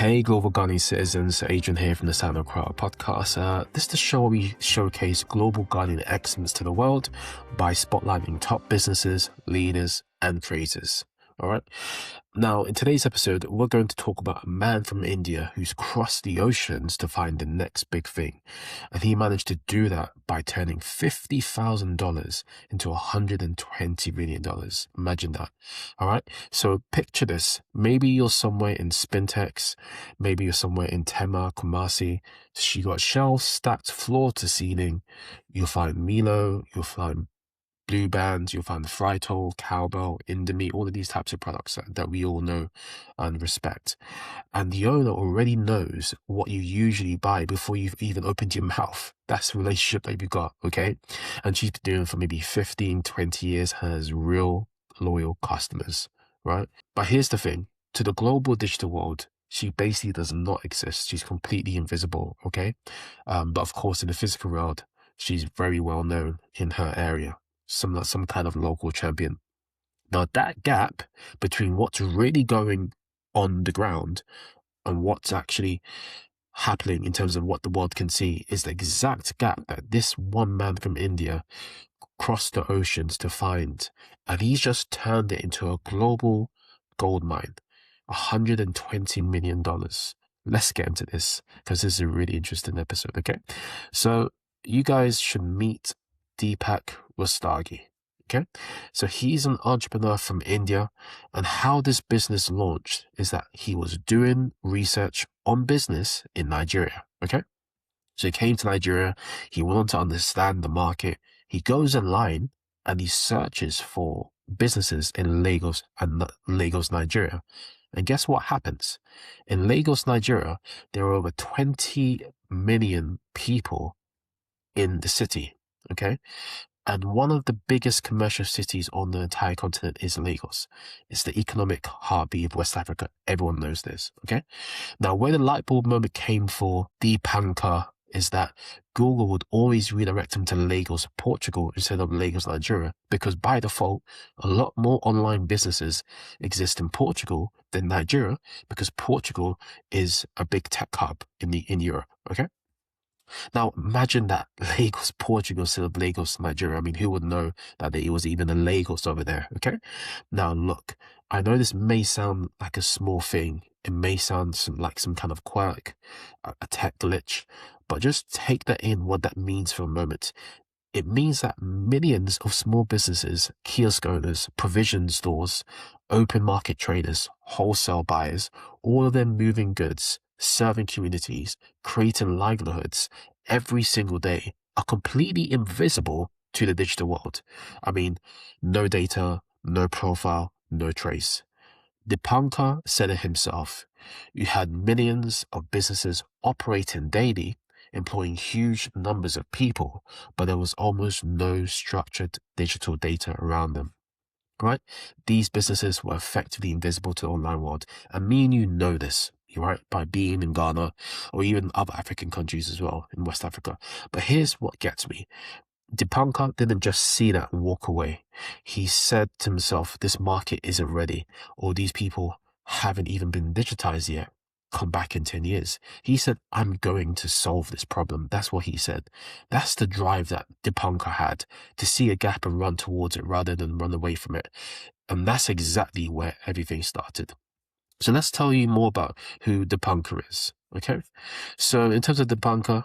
Hey, global gardening citizens, Adrian here from the Sound of Accra podcast. This is the show where we showcase global gardening excellence to the world by spotlighting top businesses, leaders, and creators. All right. Now, in today's episode, we're going to talk about a man from India who's crossed the oceans to find the next big thing. And he managed to do that by turning $50,000 into $120 million. Imagine that. All right. So picture this. Maybe you're somewhere in Spintex. Maybe you're somewhere in Tema, Kumasi. You got shelves stacked floor to ceiling. You'll find Milo. You'll find Blue Bands, you'll find Frytol, Cowbell, Indomie, all of these types of products that we all know and respect. And the owner already knows what you usually buy before you've even opened your mouth. That's the relationship that you've got, okay? And she's been doing it for maybe 15, 20 years, has real loyal customers, right? But here's the thing, to the global digital world, she basically does not exist. She's completely invisible, okay? But of course, in the physical world, she's very well known in her area. Some kind of local champion. Now that gap between what's really going on the ground and what's actually happening in terms of what the world can see is the exact gap that this one man from India crossed the oceans to find, and he's just turned it into a global gold mine. $120 million. Let's get into this because this is a really interesting episode, okay? So you guys should meet Deepankar Rustagi. Okay, so he's an entrepreneur from India, and how this business launched is that he was doing research on business in Nigeria. Okay, so he came to Nigeria, he wanted to understand the market. He goes online and he searches for businesses in Lagos and Lagos, Nigeria. And guess what happens? In Lagos, Nigeria, there are over 20 million people in the city. Okay. And one of the biggest commercial cities on the entire continent is Lagos. It's the economic heartbeat of West Africa. Everyone knows this. Okay. Now, where the light bulb moment came for Deepankar is that Google would always redirect him to Lagos, Portugal, instead of Lagos, Nigeria, because by default, a lot more online businesses exist in Portugal than Nigeria, because Portugal is a big tech hub in Europe. Okay. Now, imagine that Lagos, Portugal, instead of Lagos, Nigeria. I mean, who would know that it was even a Lagos over there, okay? Now, look, I know this may sound like a small thing. It may sound like some kind of quirk, a tech glitch, but just take that in, what that means for a moment. It means that millions of small businesses, kiosk owners, provision stores, open market traders, wholesale buyers, all of them moving goods, serving communities, creating livelihoods every single day, are completely invisible to the digital world. I mean, no data, no profile, no trace. Deepankar said it himself. You had millions of businesses operating daily, employing huge numbers of people, but there was almost no structured digital data around them. Right? These businesses were effectively invisible to the online world. And me and you know this, right? By being in Ghana or even other African countries as well, in West Africa. But here's what gets me. Deepankar didn't just see that and walk away. He said to himself, this market isn't ready, or these people haven't even been digitized yet. Come back in 10 years. He said, I'm going to solve this problem. That's what he said. That's the drive that Deepankar had, to see a gap and run towards it rather than run away from it. And that's exactly where everything started. So let's tell you more about who Deepankar is. Okay. So in terms of Deepankar,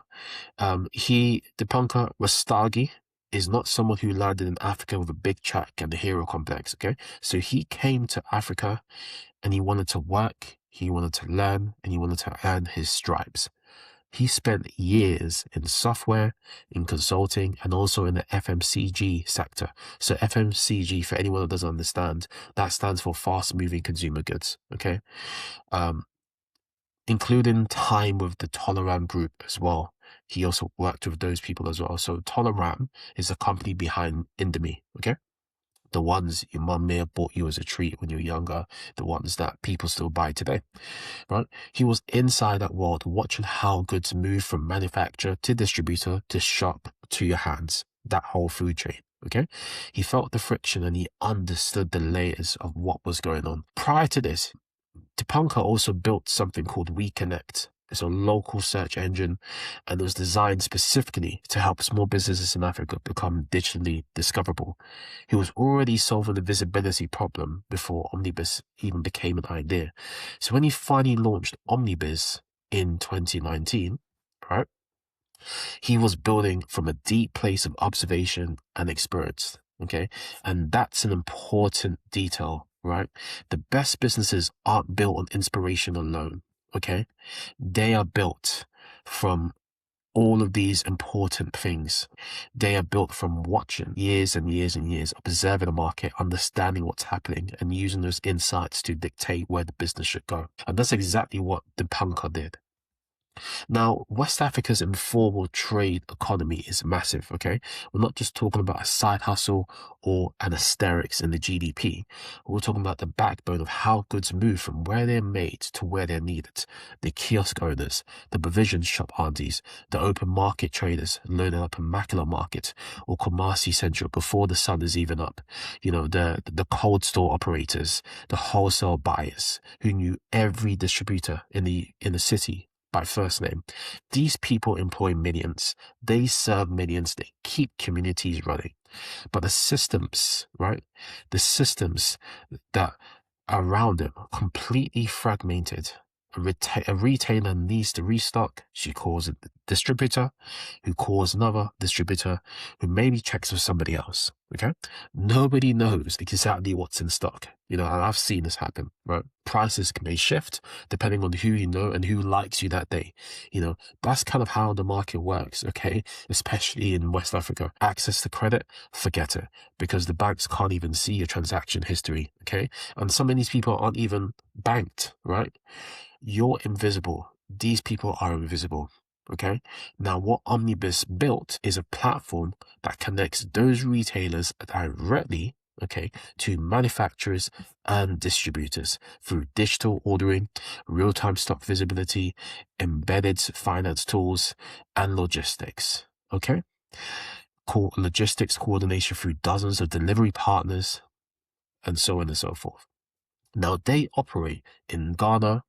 Deepankar Rustagi is not someone who landed in Africa with a big check and a hero complex. Okay. So he came to Africa and he wanted to work, he wanted to learn, and he wanted to earn his stripes. He spent years in software, in consulting, and also in the FMCG sector. So FMCG, for anyone that doesn't understand, that stands for fast moving consumer goods. Okay. Including time with the Toleram Group as well. He also worked with those people as well. So Toleram is the company behind Indomie. Okay. The ones your mum may have bought you as a treat when you were younger, the ones that people still buy today, right? He was inside that world, watching how goods move from manufacturer to distributor to shop to your hands, that whole food chain, okay? He felt the friction and he understood the layers of what was going on. Prior to this, Deepankar also built something called WeConnect. It's a local search engine, and it was designed specifically to help small businesses in Africa become digitally discoverable. He was already solving the visibility problem before Omnibiz even became an idea. So when he finally launched Omnibiz in 2019, right, he was building from a deep place of observation and experience. Okay. And that's an important detail, right? The best businesses aren't built on inspiration alone. Okay. They are built from all of these important things. They are built from watching years and years and years, observing the market, understanding what's happening, and using those insights to dictate where the business should go. And that's exactly what Deepankar did. Now, West Africa's informal trade economy is massive, okay? We're not just talking about a side hustle or an asterisk in the GDP. We're talking about the backbone of how goods move from where they're made to where they're needed. The kiosk owners, the provision shop aunties, the open market traders loading up a Makela market or Kumasi Central before the sun is even up. You know, the cold store operators, the wholesale buyers who knew every distributor in the city by first name. These people employ millions. They serve millions. They keep communities running. But the systems, right? The systems that are around them are completely fragmented. A retailer needs to restock. She calls a distributor, who calls another distributor, who maybe checks with somebody else. Okay? Nobody knows exactly what's in stock. You know, and I've seen this happen, right? Prices may shift depending on who you know and who likes you that day. You know, that's kind of how the market works, okay? Especially in West Africa. Access to credit, forget it, because the banks can't even see your transaction history, okay? And some of these people aren't even banked, right? You're invisible. These people are invisible. Okay. Now, what Omnibiz built is a platform that connects those retailers directly, okay, to manufacturers and distributors through digital ordering, real-time stock visibility, embedded finance tools, and logistics. Okay. Logistics coordination through dozens of delivery partners, and so on and so forth. Now, they operate in Ghana,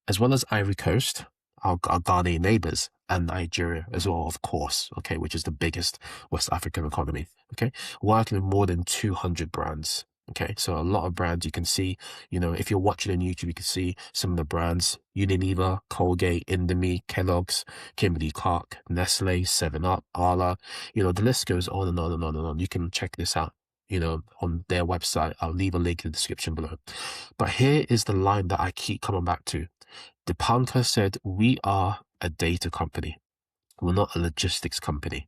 as well as Ivory Coast, our Ghanaian neighbors, and Nigeria as well, of course, okay, which is the biggest West African economy, okay, working with more than 200 brands, okay, so a lot of brands you can see, you know, if you're watching on YouTube, you can see some of the brands: Unilever, Colgate, Indomie, Kellogg's, Kimberly-Clark, Nestle, 7-Up, Arla, you know, the list goes on and on and on and on. You can check this out, you know, on their website. I'll leave a link in the description below. But here is the line that I keep coming back to. Deepankar said, "We are a data company. We're not a logistics company."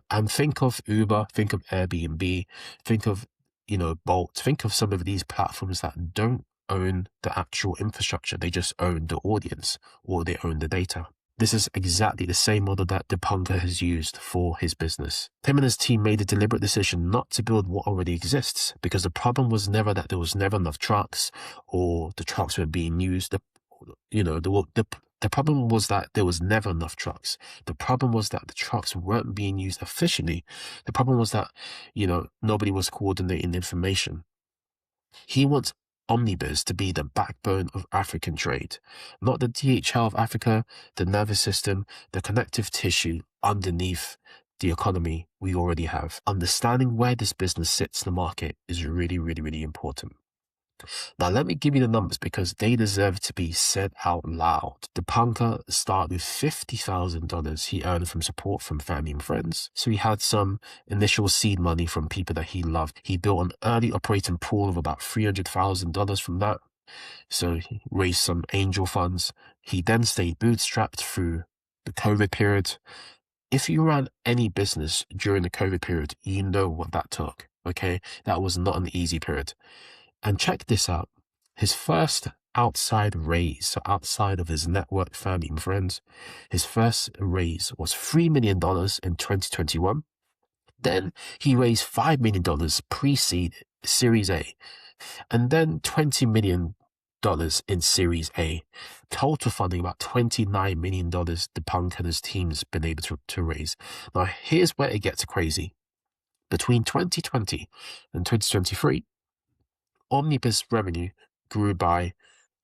And think of Uber, think of Airbnb, think of, you know, Bolt, think of some of these platforms that don't own the actual infrastructure. They just own the audience, or they own the data. This is exactly the same model that Deepankar has used for his business. Him and his team made a deliberate decision not to build what already exists, because the problem was never that there was never enough trucks or the trucks were being used. The problem was that there was never enough trucks. The problem was that the trucks weren't being used efficiently. The problem was that, you know, nobody was coordinating information. He wants Omnibiz to be the backbone of African trade, not the DHL of Africa, the nervous system, the connective tissue underneath the economy we already have. Understanding where this business sits in the market is really, really, really important. Now, let me give you the numbers because they deserve to be said out loud. Deepankar started with $50,000 he earned from support from family and friends. So he had some initial seed money from people that he loved. He built an early operating pool of about $300,000 from that. So he raised some angel funds. He then stayed bootstrapped through the COVID period. If you ran any business during the COVID period, you know what that took, okay? That was not an easy period. And check this out. His first outside raise, so outside of his network, family and friends, his first raise was $3 million in 2021. Then he raised $5 million pre-seed Series A, and then $20 million in Series A. Total funding about $29 million Deepankar and his team's been able to raise. Now, here's where it gets crazy. Between 2020 and 2023, Omnibiz revenue grew by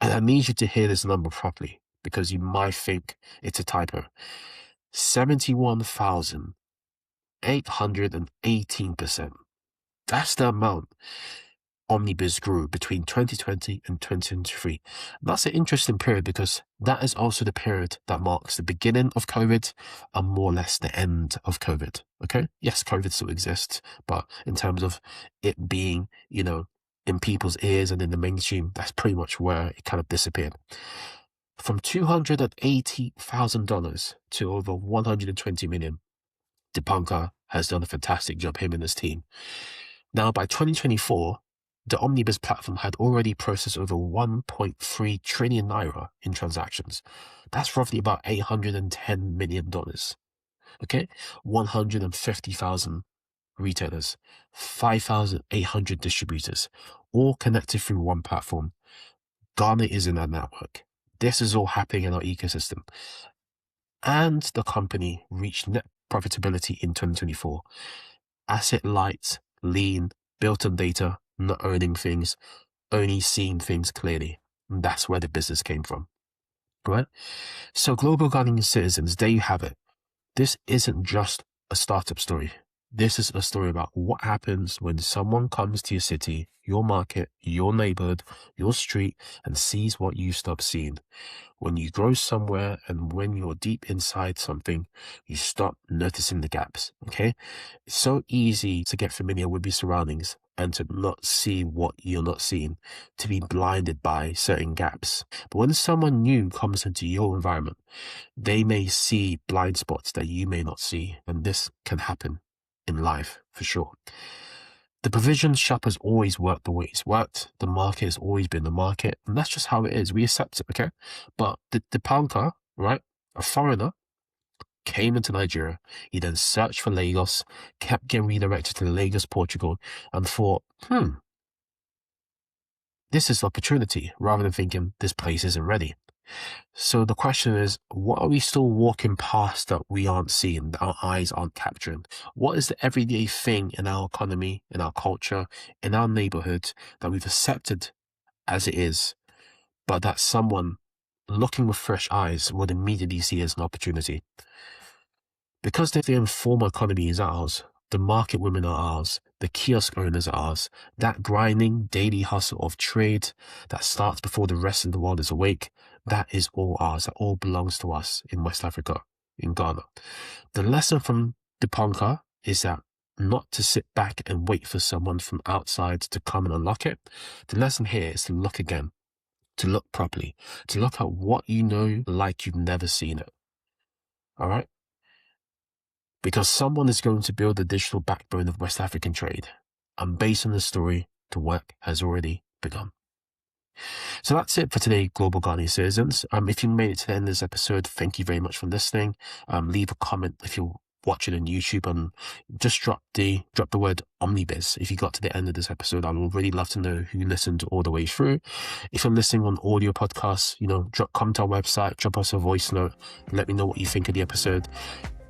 And I need you to hear this number properly because you might think it's a typo. 71,818%. That's the amount Omnibiz grew between 2020 and 2023. That's an interesting period because that is also the period that marks the beginning of COVID and more or less the end of COVID. Okay? Yes, COVID still exists, but in terms of it being, in people's ears and in the mainstream, that's pretty much where it kind of disappeared. From $280,000 to over 120 million, Deepankar has done a fantastic job, him and his team. Now, by 2024, the Omnibiz platform had already processed over 1.3 trillion naira in transactions. That's roughly about $810 million. Okay? 150,000 retailers, 5,800 distributors, all connected through one platform. Ghana is in that network. This is all happening in our ecosystem. And the company reached net profitability in 2024. Asset light, lean, built on data, not owning things, only seeing things clearly. And that's where the business came from. Right? So global Ghanaian citizens, there you have it. This isn't just a startup story. This is a story about what happens when someone comes to your city, your market, your neighborhood, your street, and sees what you stop seeing. When you grow somewhere and when you're deep inside something, you stop noticing the gaps, okay? It's so easy to get familiar with your surroundings and to not see what you're not seeing, to be blinded by certain gaps. But when someone new comes into your environment, they may see blind spots that you may not see, and this can happen in life for sure. The provision shop has always worked the way it's worked. The market has always been the market, and that's just how it is. We accept it, okay? But the Deepankar, right, a foreigner, came into Nigeria. He then searched for Lagos, kept getting redirected to Lagos, Portugal, and thought, this is an opportunity, rather than thinking this place isn't ready. So the question is, what are we still walking past that we aren't seeing, that our eyes aren't capturing? What is the everyday thing in our economy, in our culture, in our neighborhood that we've accepted as it is, but that someone looking with fresh eyes would immediately see as an opportunity? Because the informal economy is ours, the market women are ours, the kiosk owners are ours, that grinding daily hustle of trade that starts before the rest of the world is awake, that is all ours, that all belongs to us in West Africa, in Ghana. The lesson from Deepankar is that not to sit back and wait for someone from outside to come and unlock it. The lesson here is to look again, to look properly, to look at what you know like you've never seen it. All right? Because someone is going to build the digital backbone of West African trade. And based on the story, the work has already begun. So that's it for today, Global Ghanaian citizens. If you made it to the end of this episode, thank you very much for listening. Leave a comment if you're watching on YouTube, and just drop the word Omnibiz if you got to the end of this episode. I would really love to know who listened all the way through. If you're listening on audio podcasts, come to our website, drop us a voice note, let me know what you think of the episode.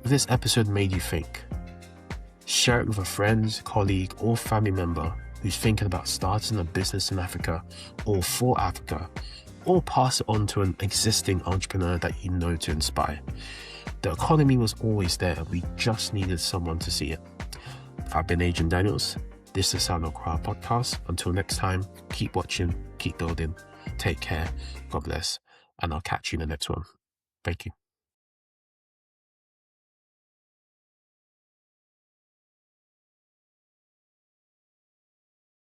If this episode made you think, share it with a friend, colleague, or family member who's thinking about starting a business in Africa or for Africa, or pass it on to an existing entrepreneur that you know to inspire. The economy was always there. We just needed someone to see it. I've been Adrian Daniels. This is Sound of Accra podcast. Until next time, keep watching, keep building, take care, God bless, and I'll catch you in the next one. Thank you.